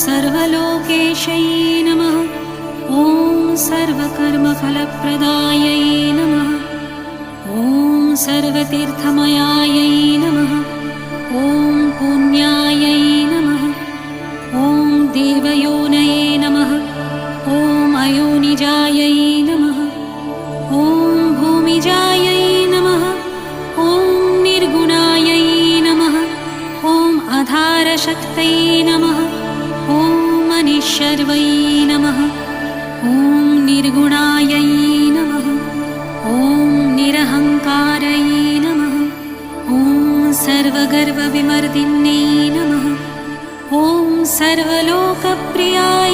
सर्वलोकेशै नमः। ॐ सर्वकर्मफलप्रदायै नमः। ॐ सर्वतीर्थमयायै नमः। ॐ पुण्यायै नमः। ॐ देवयोनये नमः। ॐ अयोनिजायै नमः। ॐ भूमिजायै नमः। ॐ निर्गुणायै नमः। ॐ आधारशक्तये नमः। ॐ अनिशर्वै नमः। ॐ निर्गुणायै नमः। ॐ निरहङ्कारै नमः। ॐ सर्वगर्वविमर्दिन्यै नमः। ॐ सर्वलोकप्रियाय